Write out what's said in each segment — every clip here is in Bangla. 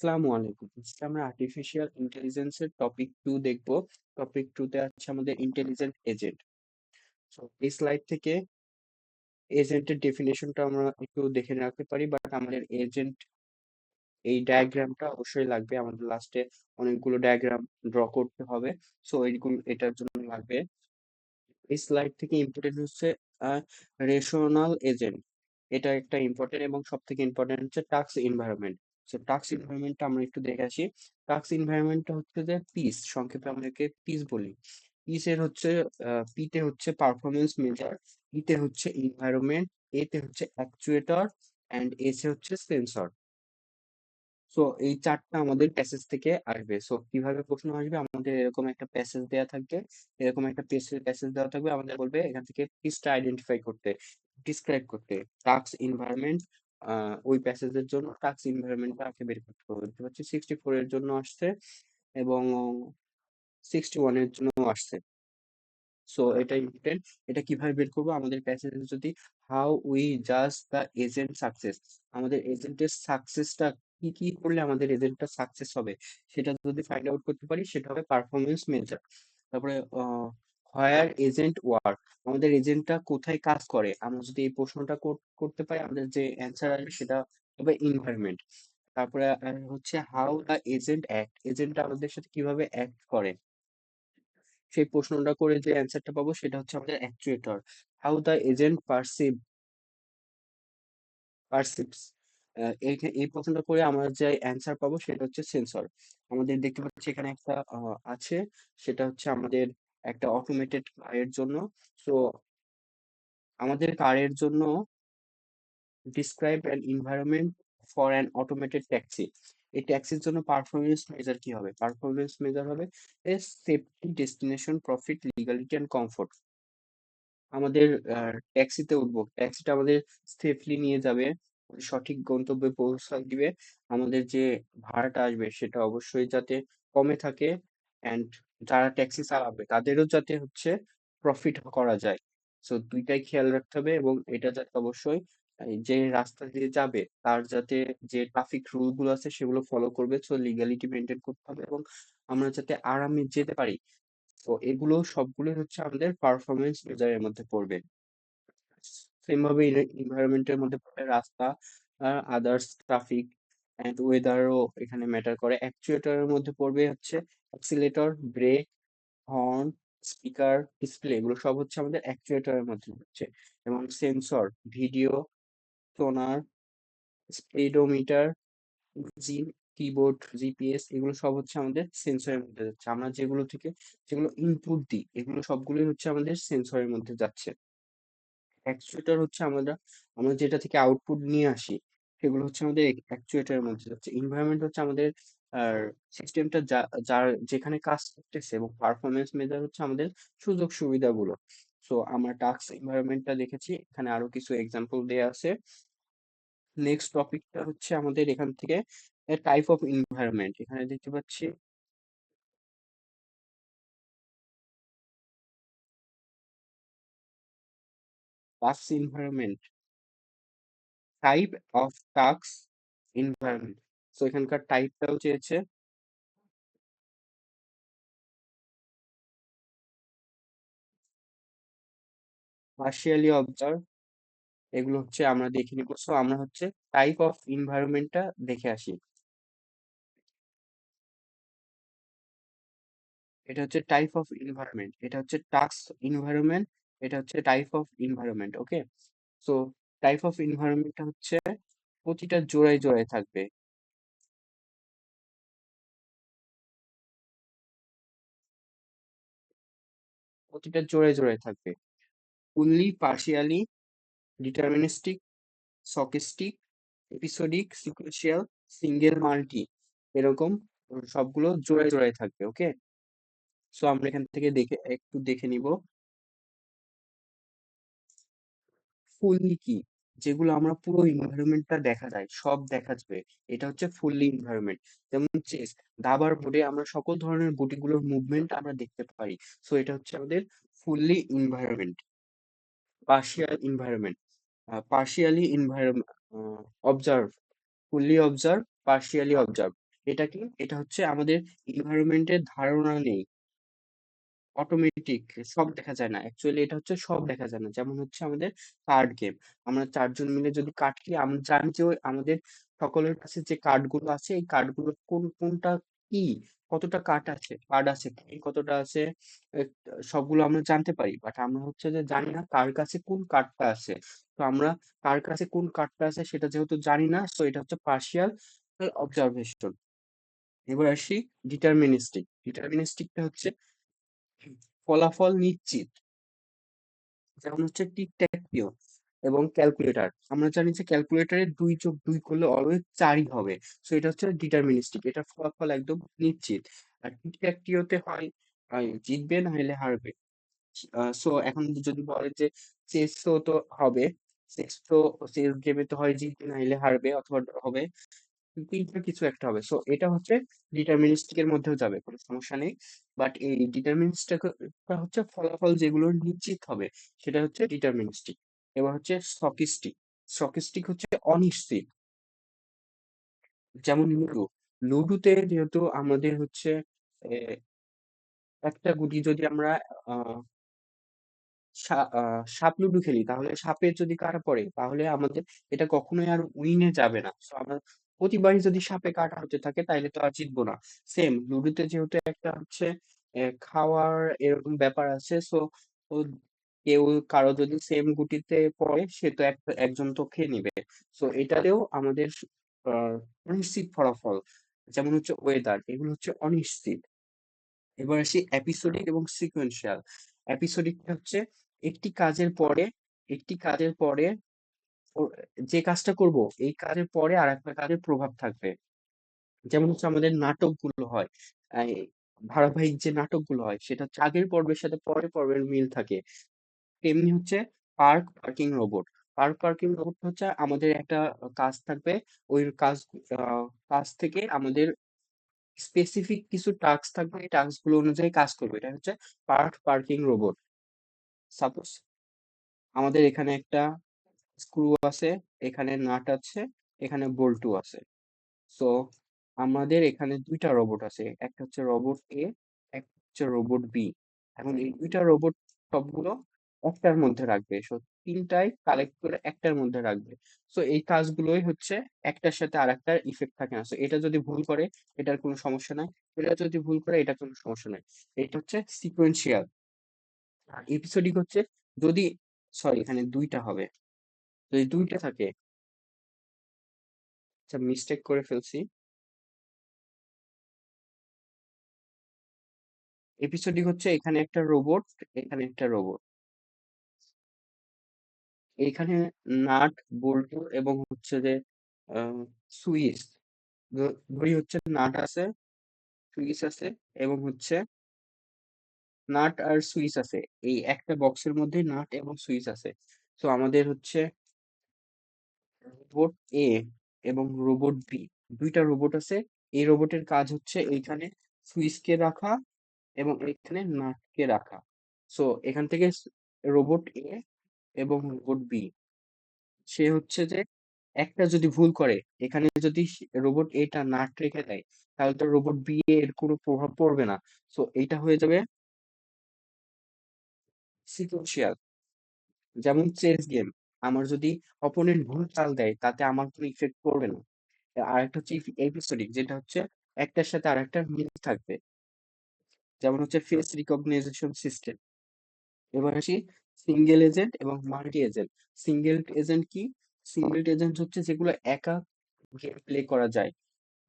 আসসালামু আলাইকুম। আজকে আমরা আর্টিফিশিয়াল ইন্টেলিজেন্সের টপিক 2 দেখবো। টপিক 2 তে আছে আমাদের ইন্টেলিজেন্ট এজেন্ট। সো এই স্লাইড থেকে এজেন্টের ডেফিনেশনটা আমরা একটু দেখে রাখতে পারি, বাট আমাদের এজেন্ট এই ডায়াগ্রামটা অবশ্যই লাগবে। আমাদের লাস্টে অনেকগুলো ডায়াগ্রাম ড্র করতে হবে। সো এইগুলো এটার জন্য লাগবে। এই স্লাইড থেকে ইম্পর্টেন্ট হচ্ছে রেশনাল এজেন্ট। এটা একটা ইম্পর্টেন্ট এবং সব থেকে ইম্পর্টেন্ট হচ্ছে টাস্ক এনভায়রনমেন্ট। সো টাস্ক এনভায়রনমেন্টটা আমরা একটু দেখে আসি। টাস্ক এনভায়রনমেন্টটা হচ্ছে যে পিস, সংক্ষেপে আমরা একে পিস বলি। পিসের হচ্ছে পিতে হচ্ছে পারফরমেন্স মেজার, ইতে হচ্ছে এনভায়রনমেন্ট, এতে হচ্ছে অ্যাকচুয়েটর, অ্যান্ড এসে হচ্ছে সেন্সর। সো এই চারটা আমাদের প্যাসেজ থেকে আসবে। সো কিভাবে প্রশ্ন আসবে, আমাদের এরকম একটা প্যাসেজ দেওয়া থাকবে, এরকম একটা প্যাসেজ দেওয়া থাকবে, আমাদের বলবে এখান থেকে পিসটা আইডেন্টিফাই করতে, ডিসক্রাইব করতে, টাস্ক এনভায়রনমেন্ট। ওই প্যাসেজের জন্য টাস্ক এনভায়রনমেন্টটা আগে বের করতে হবে। দেখতে পাচ্ছি 64 এর জন্য আসছে এবং 61 এর জন্য আসছে। সো এটা ইম্পর্টেন্ট। এটা কিভাবে বের করবো, আমাদের প্যাসেজে যদি হাউ উই জাজ দ্য এজেন্ট সাকসেস, আমাদের এজেন্টের সাকসেসটা কি কি করলে আমাদের এজেন্টটা সাকসেস হবে, সেটা যদি ফাইন্ড আউট করতে পারি সেটা হবে পারফরমেন্স মেজার। তারপরে হোয়ার এজেন্ট ওয়ার্ক, আমাদের এজেন্টটা কোথায় কাজ করে, আমরা যদি এই প্রশ্নটা করতে পারি আমাদের যে অ্যান্সার আসবে সেটা হবে এনভায়রনমেন্ট। তারপরে হচ্ছে হাউ দ্য এজেন্ট অ্যাক্ট, এজেন্টটা আমাদের সাথে কিভাবে অ্যাক্ট করে, সেই প্রশ্নটা করে যে অ্যান্সারটা পাবো সেটা হচ্ছে আমাদের অ্যাকচুয়েটর। হাউ দ্য এজেন্ট পারসিভস, এই প্রশ্নটা করে আমরা যে অ্যান্সার পাবো সেটা হচ্ছে সেন্সর। আমাদের দেখতে পাচ্ছি এখানে একটা আছে, সেটা হচ্ছে আমাদের একটা অটোমেটেড কারের জন্য। সো আমাদের কারের জন্য describe an environment for an automated taxi, এই ট্যাক্সির জন্য পারফরমেন্স মেজার কি হবে, পারফরমেন্স মেজার হবে safety, destination, profit, legality and comfort. আমাদের ট্যাক্সিতে উঠবো, ট্যাক্সিটা আমাদের সেফলি নিয়ে যাবে, সঠিক গন্তব্যে পৌঁছায় দিবে। আমাদের যে ভাড়াটা আসবে সেটা অবশ্যই যাতে কমে থাকে, অ্যান্ড যারা ট্যাক্সি চালাবে তাদেরও যাতে হচ্ছে প্রফিট করা যায়। সো দুইটাই খেয়াল রাখতে হবে, এবং এটা যাতে অবশ্যই যে রাস্তা দিয়ে যাবে তার যাতে যে ট্রাফিক রুল গুলো আছে সেগুলো ফলো করবে। সো লিগালিটি মেনটেন করতে হবে এবং আমরা যাতে আরামে যেতে পারি। তো এগুলো সবগুলোই হচ্ছে আমাদের পারফরমেন্স মেজারের মধ্যে পড়বে। সেম ভাবে এনভায়রনমেন্টের মধ্যে পড়ে রাস্তা, আদার্স ট্রাফিক এন্ড ওয়েদারও এখানে ম্যাটার করে। অ্যাকচুয়েটরের মধ্যে পড়বে হচ্ছে accelerator, brake, horn, speaker, display, এগুলো সব হচ্ছে আমাদের অ্যাকচুয়েটরের মধ্যে হচ্ছে। এবং sensor, video, sonar, speedometer, engine, keyboard, GPS, এগুলো সব হচ্ছে আমাদের সেন্সরের মধ্যে যাচ্ছে। আমরা যেগুলো ইনপুট দিই এগুলো সবগুলোই হচ্ছে আমাদের সেন্সরের মধ্যে যাচ্ছে। অ্যাকচুয়েটর হচ্ছে আমরা যেটা থেকে আউটপুট নিয়ে আসি সেগুলো হচ্ছে আমাদের অ্যাকচুয়েটরের মধ্যে যাচ্ছে। এনভায়রনমেন্ট হচ্ছে আমাদের আর সিস্টেমটা যার যেখানে কাজ করতেছে, এবং পারফরমেন্স মেজার হচ্ছে আমাদের সুযোগ সুবিধাগুলো। সো আমরা টাস্ক এনভায়রনমেন্টটা দেখেছি, এখানে আরো কিছু এক্সাম্পল দেয়া আছে। নেক্সট টপিকটা হচ্ছে আমাদের এখান থেকে টাইপ অফ এনভায়রনমেন্ট, এখানে দেখতে পাচ্ছি task environment, type of task environment. So এখানকার টাইপটাও চেয়েছে। পার্শিয়ালি অবজার্ভ, এগুলো হচ্ছে আমরা দেখে নিবো। সো আমরা হচ্ছে টাইপ অফ এনভায়রনমেন্টটা দেখে আসি। এটা হচ্ছে টাইপ অফ এনভায়রনমেন্ট, এটা হচ্ছে টাস্ক এনভায়রনমেন্ট, এটা হচ্ছে type of environment. Okay, so type of এনভায়রনমেন্টটা হচ্ছে প্রতিটা জোড়ায় জোড়ায় থাকবে, প্রতিটা জোড়ায় জোড়ায় থাকবে। Fully, partially, deterministic, stochastic, episodic, sequential, single, multi, এরকম সবগুলো জোড়ায় জোড়ায় থাকবে। ওকে, সো আমরা এখান থেকে একটু দেখে নিব। ফুললি কি, যেগুলো আমরা পুরো এনভায়রনমেন্টটা দেখা যায়, সব দেখা যাবে, এটা হচ্ছে ফুললি এনভায়রনমেন্ট। যেমন চেস, দাবার বোর্ডে আমরা সকল ধরনের গুটিগুলোর মুভমেন্ট আমরা দেখতে পারি। সো এটা হচ্ছে আমাদের fully environment. Partial environment, partially environment, observe, fully observe, partially observe, এটা কি? এটা হচ্ছে আমাদের এনভায়রনমেন্টের ধারণা নেই। অটোমেটিক সব দেখা যায় না। অ্যাকচুয়ালি এটা হচ্ছে সব দেখা যায় না। যেমন হচ্ছে আমাদের কার্ড গেম। আমরা ৪ জন মিলে যদি কার্ড খেলি, আমরা জানি যে ওই আমাদের সকলের কাছে যে কার্ড গুলো আছে, এই কার্ড গুলো কোনটা কি, কতটা কার্ড আছে, কি কতটা আছে, এ সবগুলো আমরা জানতে পারি। বাট আমরা হচ্ছে যে জানি না কার কাছে কোন কার্ডটা আছে। তো আমরা কার কাছে কোন কার্ডটা আছে সেটা যেহেতু জানি না, সো এটা হচ্ছে পার্সিয়াল অবজারভেশন। এবার আসি ডিটারমিনিস্টিক। ডিটারমিনিস্টিকটা হচ্ছে ফলাফল নিশ্চিত। যেমন হচ্ছে টিক-ট্যাক-টিও এবং ক্যালকুলেটর। আমরা জানি যে ক্যালকুলেটরে ২+২ করলে অলওয়েজ ৪ই হবে। সো এটা হচ্ছে ডিটারমিনিস্টিক। এটার ফলাফল একদম নিশ্চিত। আর টিক-ট্যাক-টিওতে হয় জিতবে না হলে হারবে। সো এখন যদি বলে যে চেসও তো হবে। চেস গেমে তো হয় জিতবে না হলে হারবে অথবা হবে। ৩ টা কিছু একটা হবে। সো এটা হচ্ছে ডিটারমিনিস্টিক এর মধ্যেও যাবে, কোনো সমস্যা নেই। বাট এই ডিটারমিনিস্টিক টা হচ্ছে ফলাফল যেগুলো নিশ্চিত হবে সেটা হচ্ছে ডিটারমিনিস্টিক। এবার হচ্ছে সফিস্টিক। সফিস্টিক হচ্ছে অনিশ্চিত। যেমন লুডো। লুডোতে যেহেতু আমাদের হচ্ছে এ, একটা গুটি যদি আমরা আহ সাপ লুডো খেলি, তাহলে সাপে যদি কাটা পড়ে তাহলে আমাদের এটা কখনোই আর উইনে যাবে না। তো আমরা প্রতিবারই যদি সাপে কাটা হতে থাকে তাইলে তো আর জিতবো না। সেম লুডোতে যেহেতু একটা হচ্ছে খাওয়ার এরকম ব্যাপার আছে, সো কেউ কারো যদি সেম গুটিতে পড়ে সে তো একজন তো খেয়ে নিবে। সো এটাতেও আমাদের অনিশ্চিত ফলাফল, যেমন হচ্ছে ওয়েদার, এগুলো হচ্ছে অনিশ্চিত। এবার আসি এপিসোডিক এবং সিকোয়েন্সিয়াল। এপিসোডিকটা হচ্ছে একটি কাজের পরে একটি কাজের পরে যে কাজটা করব এই কাজের পরে আর একটা কাজের প্রভাব থাকবে। যেমন হচ্ছে আমাদের নাটকগুলো হয়, এই ধারাবাহিক যে নাটকগুলো হয় সেটা হচ্ছে আগের পর্বের সাথে পরের পর্বের মিল থাকে। তেমনি হচ্ছে পার্কিং রোবট। পার্কিং রোবট হচ্ছে আমাদের একটা কাজ থাকবে, ওই কাজ থেকে আমাদের স্পেসিফিক কিছু টাস্ক থাকবে, এই টাস্ক গুলো অনুযায়ী কাজ করবে। এটা হচ্ছে পার্কিং রোবট। সাপোজ আমাদের এখানে একটা স্ক্রু আছে, এখানে নাট আছে, এখানে বল্টু আছে। সো আমাদের এখানে ২টা রোবট আছে, একটা হচ্ছে রোবট এ, একটা হচ্ছে রোবট বি। এখন এই ২টা রোবট সবগুলো একটার মধ্যে রাখবে, সো ৩টাই কালেক্ট করে একটার মধ্যে রাখবে। সো এই কাজগুলোই হচ্ছে একটার সাথে আর একটার ইফেক্ট থাকে না। সো এটা যদি ভুল করে এটার কোনো সমস্যা নাই, এটা যদি ভুল করে এটা কোনো সমস্যা নাই। এটা হচ্ছে সিকোয়েন্সিয়াল। আর এপিসোডিক হচ্ছে যদি, সরি এখানে ২টা হবে, যদি ২টা থাকে, আচ্ছা মিস্টেক করে ফেলছি। এপিসোডিক হচ্ছে এখানে একটা রোবট, এখানে একটা রোবট, এখানে নাট, বল্টু এবং হচ্ছে যে সুইচ, ধরি হচ্ছে নাট আছে, সুইচ আছে এবং হচ্ছে নাট আর সুইচ আছে। এই একটা বক্সের মধ্যে নাট এবং সুইচ আছে। তো আমাদের হচ্ছে রোবট এ এবং রোবট বি, ২টা রোবট আছে। এই রোবটের কাজ হচ্ছে এইখানে সুইচকে রাখা এবং এখানে নাটকে রাখা। সো এখান থেকে রোবট এ এবং রোবট বি, সে হচ্ছে যে একটা যদি ভুল করে, এখানে যদি রোবট এটা নাট রেখে দেয় তাহলে তো রোবট বি এর কোনো প্রভাব পড়বে না। সো এইটা হয়ে যাবে সিকোয়েন্সিয়াল। যেমন চেস গেম, আমার যদি অপোনেন্ট ভুল চাল দেয় তাতে আমার কোনো ইফেক্ট পড়বে না। আর একটা হচ্ছে এপিসোডিক, যেটা হচ্ছে একটার সাথে আর একটা মিল থাকবে। যেমন হচ্ছে ফেস রিকগনিশন সিস্টেম। এবার আসি সিঙ্গেল এজেন্ট এবং মাল্টি এজেন্ট। সিঙ্গেল এজেন্ট কি? সিঙ্গেল এজেন্ট হচ্ছে যেগুলো একা গেম প্লে করা যায়।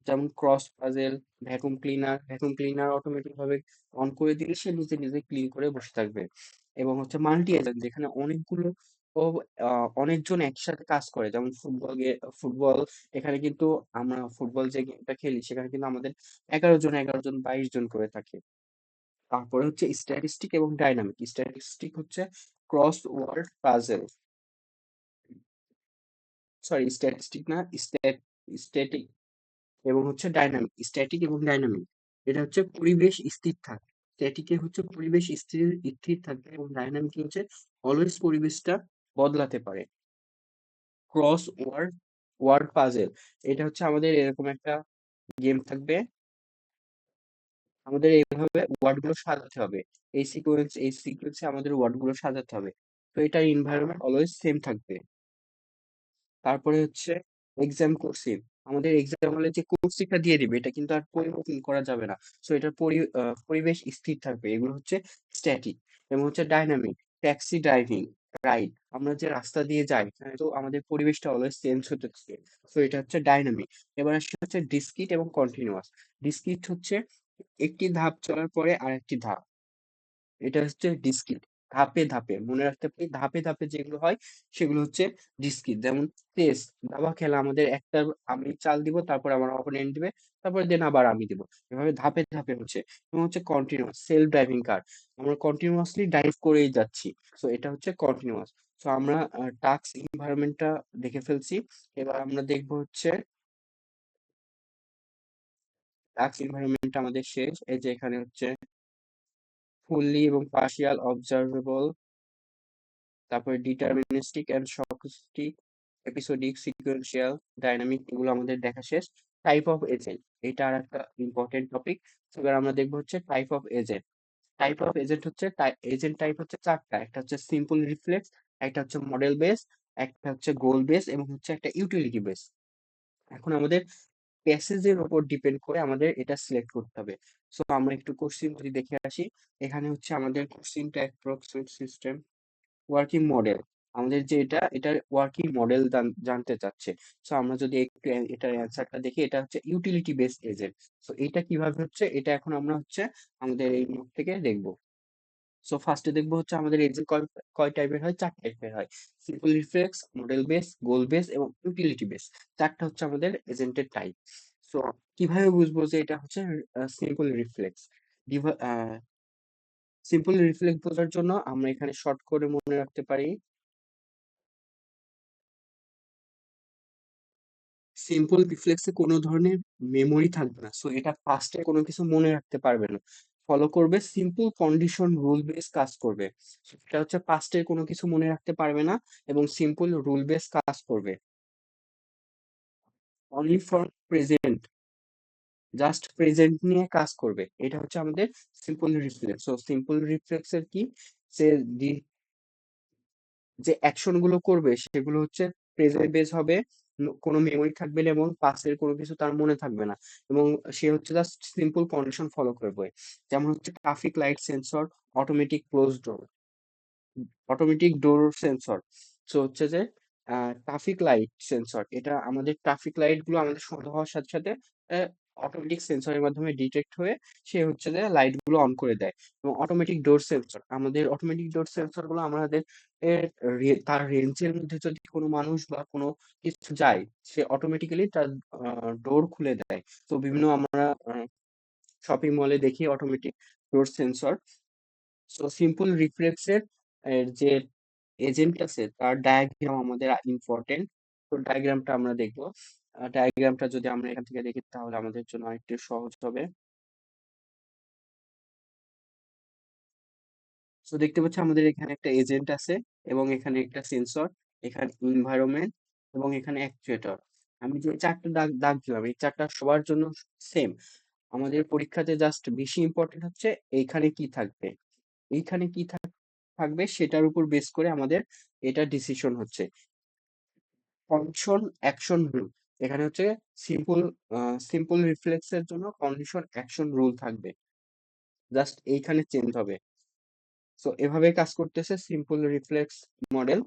যেমন cross puzzle, vacuum cleaner automatic ভাবে অন করে দিলে সে নিজে নিজে ক্লিন করে বসে থাকবে। এবং হচ্ছে মাল্টি এজেন্ট, যেখানে অনেকগুলো ও অনেকজন একসাথে কাজ করে, যেমন ফুটবল, এখানে কিন্তু আমরা ফুটবল যে গেমটা খেলি সেখানে কিন্তু আমাদের ১১ জন ২২ জন করে থাকে। তারপরে হচ্ছে স্ট্যাটিস্টিক এবং ডাইনামিক। স্ট্যাটিস্টিক হচ্ছে crossword puzzle, sorry statistic না, স্ট্যাটিক এবং হচ্ছে ডাইনামিক। স্ট্যাটিক এবং ডাইনামিক, এটা হচ্ছে পরিবেশ স্থির থাকে। স্ট্যাটিকে হচ্ছে পরিবেশ স্থির স্থির থাকে এবং ডাইনামিক হচ্ছে অলওয়েজ পরিবেশটা বদলাতে পারে। ক্রস ওয়ার্ড পাজেল, এটা হচ্ছে আমাদের এরকম একটা গেম থাকবে। আমাদের এইভাবে ওয়ার্ড গুলো সাজাতে হবে। এই সিকোয়েন্সে আমাদের ওয়ার্ড গুলো সাজাতে হবে। তো এটার এনভায়রনমেন্ট অলওয়েজ সেম থাকবে। তারপরে হচ্ছে এক্সাম কোর্সিভ। আমাদের এক্সাম হলে যে কোর্সিভটা দিয়ে দিবে এটা কিন্তু আর পরিবর্তন করা যাবে না। সো এটার পরিবেশ স্থির থাকবে। এগুলো হচ্ছে স্ট্যাটিক। এবং হচ্ছে ডাইনামিক, ট্যাক্সি ড্রাইভিং, রাইড। আমরা যে রাস্তা দিয়ে যাই তো আমাদের পরিবেশটা অলওয়েজ চেঞ্জ হতে থাকে। সো এটা হচ্ছে ডাইনামিক। এবার আসছে হচ্ছে ডিসক্রিট এবং কন্টিনিউয়াস। ডিসক্রিট হচ্ছে একটি ধাপ চলার পরে আরেকটি ধাপ। এটা হচ্ছে ডিসক্রিট। ধাপে ধাপে মনে রাখতে পারি, ধাপে ধাপে যেগুলো হয় সেগুলো হচ্ছে ডিসক্রিট। যেমন চেস, দাবা খেলা, আমাদের একটা আমি চাল দিব, তারপর আমার অপোনেন্ট দিবে, তারপর দেন আবার আমি দিব। এভাবে ধাপে ধাপে হচ্ছে। এবং হচ্ছে কন্টিনিউয়াস, সেলফ ড্রাইভিং কার। আমরা কন্টিনিউয়াসলি ড্রাইভ করেই যাচ্ছি। সো এটা হচ্ছে কন্টিনিউয়াস। সো আমরা টাস্ক এনভায়রনমেন্টটা দেখে ফেলছি। এবার আমরা দেখবো হচ্ছে টাস্ক এনভায়রনমেন্ট আমাদের শেষ। এই যে এখানে হচ্ছে ফুললি এবং পার্শিয়াল অবজারভেবল, তারপরে deterministic and stochastic, episodic, sequential, dynamic, এগুলো আমাদের দেখা শেষ। টাইপ অফ এজেন্ট, এটা আর একটা ইম্পর্টেন্ট টপিক। এবার আমরা দেখবো হচ্ছে type of agent. Type of agent হচ্ছে, এজেন্ট টাইপ হচ্ছে চারটা। একটা হচ্ছে সিম্পল রিফ্লেক্স, একটা হচ্ছে মডেল বেস, একটা হচ্ছে গোল বেস, এবং হচ্ছে একটা ইউটিলিটি বেস। এখন আমাদের প্যাসেজের উপর ডিপেন্ড করে আমাদের এটা সিলেক্ট করতে হবে। সো আমরা একটু কোশ্চিন যদি দেখে আসি। এখানে হচ্ছে আমাদের কোশ্চিনটা অ্যাপ্রক্সিমেট সিস্টেম ওয়ার্কিং মডেল। আমাদের যে এটার ওয়ার্কিং মডেল জানতে চাচ্ছে। সো আমরা যদি একটু এটার অ্যান্সারটা দেখি, এটা হচ্ছে ইউটিলিটি বেসড এজেন্ট। সো এটা কিভাবে হচ্ছে, এটা এখন আমরা হচ্ছে আমাদের এই নোট থেকে দেখবো। সো ফার্স্টে দেখবো হচ্ছে আমাদের এজেন্ট কয় কয় টাইপের হয়, চার টাইপের হয়। সিম্পল রিফ্লেক্স, মডেল বেস, গোল বেস এবং ইউটিলিটি বেস। চারটা হচ্ছে আমাদের এজেন্টের টাইপ। সো কিভাবে বুঝবো যে এটা হচ্ছে সিম্পল রিফ্লেক্স? সিম্পল রিফ্লেক্স বোঝার জন্য আমরা এখানে শর্ট করে মনে রাখতে পারি, সিম্পল রিফ্লেক্সে কোনো ধরনের মেমোরি থাকবে না। সো এটা ফার্স্টে কোনো কিছু মনে রাখতে পারবে না। ফলো করবে সিম্পল কন্ডিশন রুল বেস কাজ করবে। So, এটা হচ্ছে পাস্টের কোনো কিছু মনে রাখতে পারবে না এবং সিম্পল রুল বেস কাজ করবে। Only for present, just present নিয়ে কাজ করবে। এটা হচ্ছে আমাদের সিম্পল রিফ্লেক্স। সো সিম্পল রিফ্লেক্সের কি, সে যে অ্যাকশন গুলো করবে সেগুলো হচ্ছে প্রেজেন্ট বেস হবে। কোনো মেমোরি থাকবে না এবং পাস্টের কোনো কিছু তার মনে থাকবে না। এবং সে হচ্ছে জাস্ট সিম্পল কন্ডিশন ফলো করবে। যেমন হচ্ছে traffic light sensor, automatic close door, automatic door sensor. So হচ্ছে যে ট্রাফিক লাইট সেন্সর, এটা আমাদের ট্রাফিক লাইট গুলো আমাদের সন্ধ্যা হওয়ার সাথে সাথে অটোমেটিক সেন্সরের মাধ্যমে ডিটেক্ট হয়ে সে হচ্ছে যে লাইট গুলো অন করে দেয়। এবং অটোমেটিক ডোর সেন্সর, আমাদের অটোমেটিক ডোর সেন্সর গুলো আমাদের তার রেঞ্জের মধ্যে যদি কোনো মানুষ বা কোনো কিছু যায়, সে অটোমেটিক্যালি তার ডোর খুলে দেয়। তো বিভিন্ন আমরা শপিং মলে দেখি automatic door sensor. So simple রিফ্লেক্সের যে এজেন্ট আছে তার ডায়াগ্রাম আমাদের ইম্পর্টেন্ট। তো ডায়াগ্রামটা আমরা দেখবো। ডায়াগ্রামটা যদি আমরা এখান থেকে দেখি তাহলে আমাদের জন্য আরেকটু সহজ হবে। তো দেখতে পাচ্ছি আমাদের এখানে একটা এজেন্ট আছে এবং এখানে একটা সেন্সর, এখানে এনভায়রনমেন্ট এবং এখানে অ্যাকচুয়েটর। আমি যে চারটা দাগ দাগ দিলাম এই চারটা সবার জন্য সেম। আমাদের পরীক্ষাতে জাস্ট বেশি ইম্পর্টেন্ট হচ্ছে এইখানে কি থাকবে। এইখানে কি থাকবে সেটার উপর বেস করে আমাদের এটা ডিসিশন হচ্ছে। কন্ডিশন অ্যাকশন রুল, এখানে হচ্ছে সিম্পল সিম্পল রিফ্লেক্সের জন্য কন্ডিশন অ্যাকশন রুল থাকবে, জাস্ট এইখানে চেঞ্জ হবে। সো এভাবে কাজ করতেছে সিম্পল রিফ্লেক্স মডেল।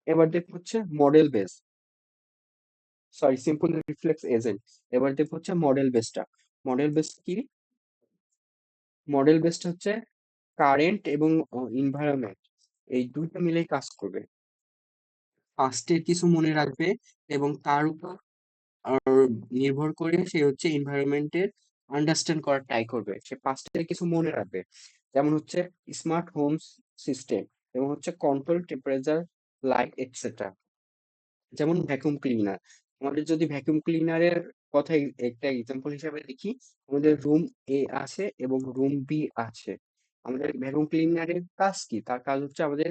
এবার দেখবো হচ্ছে model base, sorry simple reflex agent. এবার দেখবো হচ্ছে মডেল বেসটা। মডেল বেস কি? মডেল বেসটা হচ্ছে কারেন্ট এবং এনভায়রনমেন্ট এই দুইটা মিলেই কাজ করবে। পাস্টের কিছু মনে রাখবে এবং তার উপর আর নির্ভর করে সে হচ্ছে এনভায়রনমেন্টের আন্ডারস্ট্যান্ড করার ট্রাই করবে। সে পাঁচটা কিছু মনে রাখবে। যেমন হচ্ছে স্মার্ট হোমস সিস্টেম এবং হচ্ছে কন্ট্রোল টেম্পারেচার, লাইট এটসেট্রা। যেমন ভ্যাকুয়াম ক্লিনার, আমাদের যদি ভ্যাকুয়াম ক্লিনারের কথা একটা এক্সাম্পল হিসাবে দেখি, আমাদের রুম এ আছে এবং রুম বি আছে। আমাদের ভ্যাকুয়াম ক্লিনারের কাজ কি? তার কাজ হচ্ছে আমাদের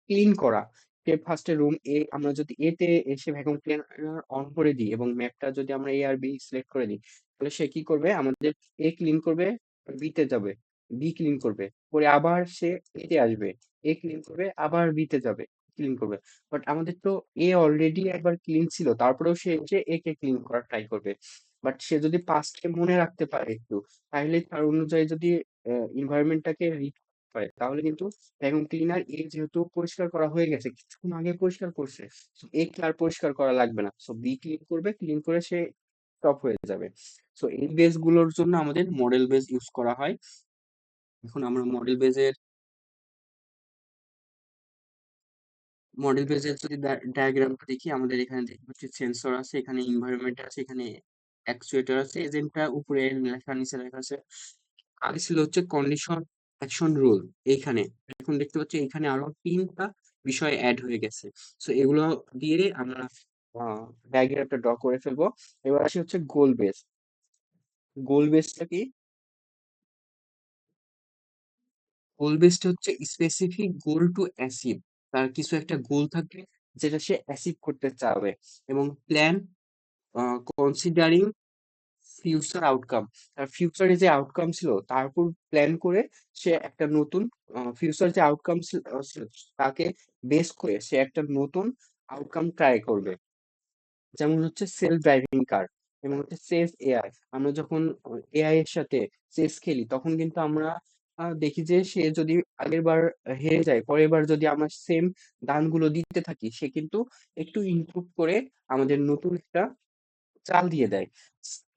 ক্লিন করা। স্টেপ ফার্স্টে রুম এ আমরা যদি এ তে এসে ভ্যাকুয়াম ক্লিনার অন করে দিই এবং ম্যাপটা যদি আমরা এ আর বি সিলেক্ট করে দিই, তাহলে সে কি করবে আমাদের এ ক্লিন করবে, বি তে যাবে, বি ক্লিন করবে, পরে আবার সে এ তে আসবে, এ ক্লিন করবে, আবার বি তে যাবে, ক্লিন করবে। বাট আমাদের তো এ অলরেডি একবার ক্লিন ছিল, তারপরেও সে এসে এ কে ক্লিন করার ট্রাই করবে। বাট সে যদি পাস্টকে মনে রাখতে পারে একটু, তাহলে তার অনুযায়ী যদি এনভায়রনমেন্টটাকে রিড পারে, তাহলে কিন্তু ভ্যাকুয়াম ক্লিনার এ যেহেতু পরিষ্কার করা হয়ে গেছে, কিছুক্ষণ আগে পরিষ্কার করছে, সো এ কে আর পরিষ্কার করা লাগবে না, সো বি ক্লিন করবে, ক্লিন করে সে স্টপ হয়ে যাবে। সো এই বেস গুলোর জন্য আমাদের মডেল বেস ইউজ করা হয়। এখন আমরা মডেল বেজের যদি ডায়াগ্রামটা দেখি, আমাদের এখানে দেখতে পাচ্ছি সেন্সর আছে, এখানে এনভায়রনমেন্ট আছে, এখানে অ্যাকচুয়েটর আছে, এজেন্টটা উপরে লেখা, নিচে লেখা আছে। আগে ছিল হচ্ছে কন্ডিশন অ্যাকশন রুল এইখানে। এখন দেখতে পাচ্ছি এখানে আরো তিনটা বিষয় অ্যাড হয়ে গেছে। সো এগুলো দিয়ে আমরা ডায়াগ্রামটা ড্র করে ফেলবো। এবার আসি হচ্ছে গোল বেস। গোল বেসটা কি? গোল বেসটা হচ্ছে স্পেসিফিক গোল টু অ্যাচিভ। তার কিছু একটা গোল থাকবে যেটা সে অ্যাচিভ করতে চাবে, এবং প্ল্যান কনসিডারিং ফিউচার আউটকাম। তার ফিউচারে যে আউটকাম ছিল তার উপর প্ল্যান করে সে একটা নতুন ফিউচার যে আউটকাম ছিল তাকে বেস করে সে একটা নতুন আউটকাম ট্রাই করবে। যেমন হচ্ছে সেলফ ড্রাইভিং কার এবং হচ্ছে সেফ এআই। আমরা যখন এআই এর সাথে চেস খেলি, তখন কিন্তু আমরা দেখি যে সে যদি আগের বার হেরে যায়, পরের বার যদি আমরা সেম দানগুলো দিতে থাকি, সে কিন্তু একটু ইমপ্রুভ করে আমাদের নতুন একটা চাল দিয়ে দেয়।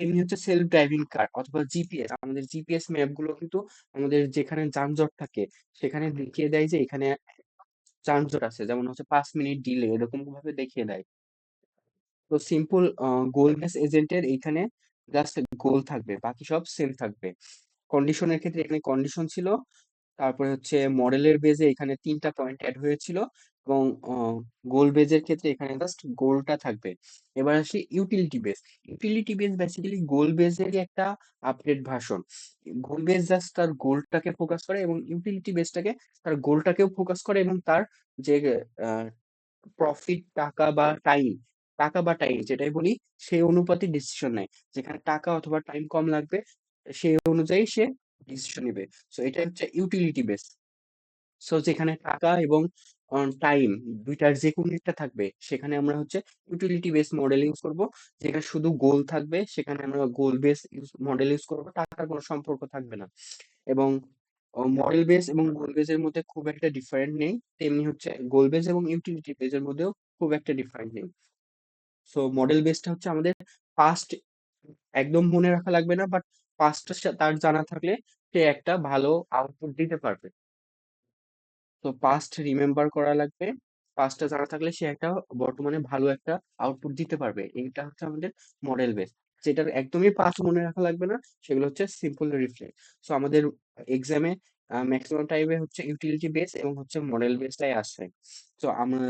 এমনি হচ্ছে সেলফ ড্রাইভিং কার অথবা জিপিএস, আমাদের জিপিএস ম্যাপ গুলো কিন্তু আমাদের যেখানে যানজট থাকে সেখানে দেখিয়ে দেয় যে এখানে যানজট আছে, যেমন হচ্ছে 5 মিনিট ডিলে, এরকম ভাবে দেখিয়ে দেয়। তো সিম্পল গোল বেস এজেন্টের এইখানে জাস্ট গোল থাকবে, বাকি সব সেম থাকবে। কন্ডিশনের ক্ষেত্রে এখানে কন্ডিশন ছিল, তারপরে হচ্ছে মডেলের বেজে এখানে তিনটা পয়েন্ট অ্যাড হয়েছিল, এবং গোল বেজের ক্ষেত্রে এখানে জাস্ট গোলটা থাকবে। এবার আসি utility base. Utility base basically goal বেজেরই একটা update version. Goal base just তার গোলটাকে ফোকাস করে, এবং ইউটিলিটি বেসটাকে তার গোলটাকেও ফোকাস করে, এবং তার যে প্রফিট, টাকা বা টাইম যেটাই বলি, সেই অনুপাতে ডিসিশন নেয়। যেখানে টাকা অথবা টাইম কম লাগবে সেই অনুযায়ী সে ডিসিশন নেবে। সো এটা হচ্ছে ইউটিলিটি বেস। সো যেখানে টাকা এবং টাইম দুইটার যে কোনো একটা থাকবে, সেখানে আমরা হচ্ছে ইউটিলিটি বেস মডেল ইউজ করব। যেখানে শুধু গোল থাকবে সেখানে আমরা গোল বেস মডেল ইউজ করব, টাকার কোনো সম্পর্ক থাকবে না। এবং মডেল বেস এবং গোল বেস এর মধ্যে খুব একটা ডিফারেন্ট নেই, তেমনি হচ্ছে গোল বেস এবং ইউটিলিটি বেস এর মধ্যেও খুব একটা ডিফারেন্ট নেই। সো মডেল বেসটা হচ্ছে আমাদের পাস্ট একদম মনে রাখা লাগবে না, বাট পাস্টটা তার জানা থাকলে সে একটা ভালো আউটপুট দিতে পারবে। তো পাস্ট রিমেম্বার করা লাগবে, পাস্টটা জানা থাকলে সে একটা বর্তমানে ভালো একটা আউটপুট দিতে পারবে। এইটা হচ্ছে আমাদের মডেল বেস। যেটার একদমই পাস্ট মনে রাখা লাগবে না, সেগুলো হচ্ছে সিম্পল রিফ্লেক্ট। সো আমাদের এক্সামে ম্যাক্সিমাম টাইমে হচ্ছে ইউটিলিটি বেস এবং হচ্ছে মডেল বেসটাই আসে। তো আমরা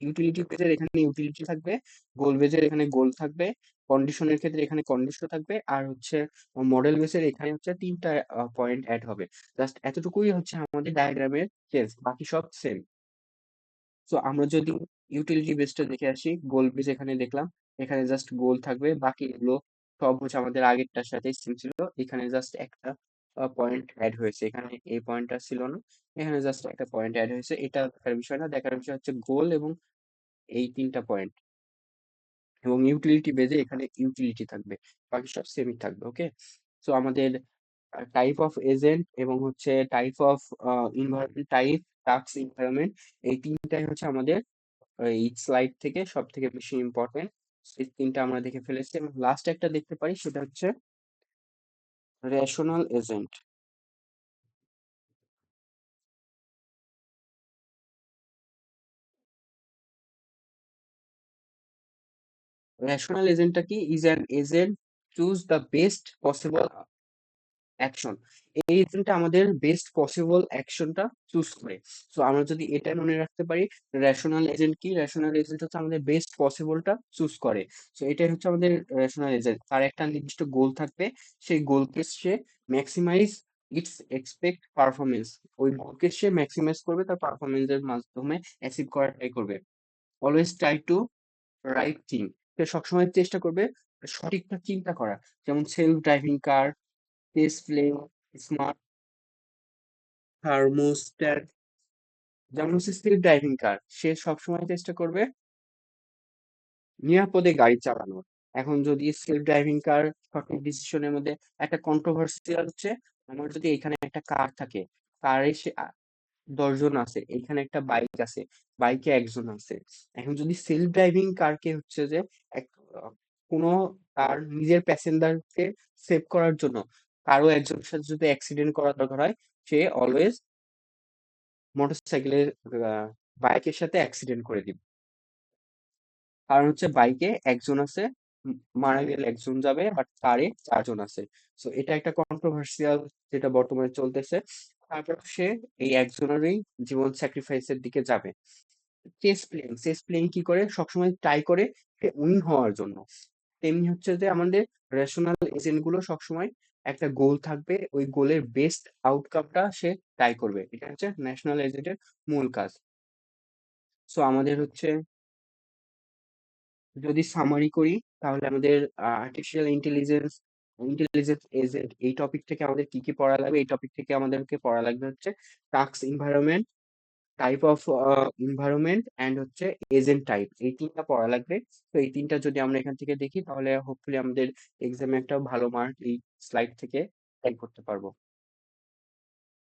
ইউটিলিটি বেসের এখানে ইউটিলিটি থাকবে, গোল বেসের এখানে গোল থাকবে, কন্ডিশনের ক্ষেত্রে এখানে কন্ডিশন থাকবে, আর হচ্ছে মডেল বেসের এখানে হচ্ছে তিনটা পয়েন্ট অ্যাড হবে। জাস্ট এতটুকুই হচ্ছে আমাদের ডায়াগ্রামের চেঞ্জ, বাকি সব সেম। সো আমরা যদি ইউটিলিটি বেসটা দেখে আসি, গোল বেস এখানে দেখলাম, এখানে জাস্ট গোল থাকবে, বাকি এগুলো সব হচ্ছে আমাদের আগেরটার সাথে সেম ছিল। এখানে জাস্ট একটা পয়েন্ট অ্যাড হয়েছে, এখানে এই পয়েন্টটা ছিল না, এখানে জাস্ট একটা পয়েন্ট অ্যাড হয়েছে। এটা দেখার বিষয় না, দেখার বিষয় হচ্ছে গোল এবং এই তিনটা পয়েন্ট, এবং ইউটিলিটি বেজে এখানে ইউটিলিটি থাকবে, বাকি সব সেমই থাকবে। ওকে। সো আমাদের টাইপ অফ এজেন্ট এবং হচ্ছে type of environment, type, task, environment, এই তিনটাই হচ্ছে আমাদের এই স্লাইড থেকে সব থেকে বেশি ইম্পর্টেন্ট। এই তিনটা আমরা দেখে ফেলেছি, এবং লাস্ট একটা দেখতে পারি, সেটা হচ্ছে রেশনাল এজেন্ট। রেশনাল এজেন্টটা কি? Is an agent choose the best possible action. এই এজেন্টটা আমাদের বেস্ট পসিবল অ্যাকশনটা চুজ করে। সো আমরা যদি এটা মনে রাখতে পারি, রেশনাল এজেন্ট কি? রেশনাল এজেন্ট হচ্ছে আমাদের বেস্ট পসিবলটা চুজ করে। সো এটাই হচ্ছে আমাদের রেশনাল এজেন্ট। তার একটা নির্দিষ্ট গোল থাকবে, সেই গোলকে সে ম্যাক্সিমাইজ ইটস এক্সপেক্ট পারফরমেন্স। ওই গোলকে সে ম্যাক্সিমাইজ করবে তার পারফরমেন্সের মাধ্যমে অ্যাচিভ করার ট্রাই করবে। Always try to right thing. সে সবসময় চেষ্টা করবে সঠিকটা চিন্তা করা। যেমন self driving car, test plane, smart thermostat. যেমন হচ্ছে সেলফ ড্রাইভিং কার, সে সবসময় চেষ্টা করবে নিরাপদে গাড়ি চালানোর। এখন যদি সেলফ ড্রাইভিং কার সঠিক ডিসিশনের মধ্যে একটা কন্ট্রোভার্সিয়াল হচ্ছে, আমার যদি এখানে একটা কার থাকে, কারে সে 10 জন আছে, এখানে একটা বাইক আছে, বাইকে একজন আছে। এখন যদি সেলফ ড্রাইভিং কারকে হচ্ছে যে এক কোনো তার নিজের প্যাসেঞ্জারকে সেভ করার জন্য কারো একজনের সাথে যদি অ্যাক্সিডেন্ট করা দরকার হয়, সে অলওয়েজ মোটরসাইকেলের বাইকের সাথে অ্যাক্সিডেন্ট করে দিবে। কারণ হচ্ছে বাইকে একজন আছে, মারা গেলে একজন যাবে, বাট কারে 4 জন আছে। সো এটা একটা কন্ট্রোভার্সিয়াল যেটা বর্তমানে চলতেছে। তারপর সে এই একজনেরই জীবন স্যাক্রিফাইসের দিকে যাবে। চেস প্লেইং কি করে সবসময় ট্রাই করে সে উইন হওয়ার জন্য। তেমনি হচ্ছে যে আমাদের রেশনাল এজেন্ট গুলো সবসময় একটা গোল থাকবে, ওই গোলের বেস্ট আউটকামটা সে ট্রাই করবে। এটা হচ্ছে ন্যাশনাল এজেন্টের মূল কাজ। সো আমাদের হচ্ছে যদি সামারি করি, তাহলে আমাদের আর্টিফিশিয়াল ইন্টেলিজেন্স এজেন্ট এই টপিক থেকে আমাদের কি কি পড়া লাগবে, এই টপিক থেকে আমাদেরকে পড়া লাগবে হচ্ছে task environment, type of environment and হচ্ছে এজেন্ট টাইপ, এই তিনটা পড়া লাগবে। তো এই তিনটা যদি আমরা এখান থেকে দেখি, তাহলে হোপফুলি আমাদের এক্সামে একটা ভালো মার্ক এই স্লাইড থেকে টাইপ করতে পারবো।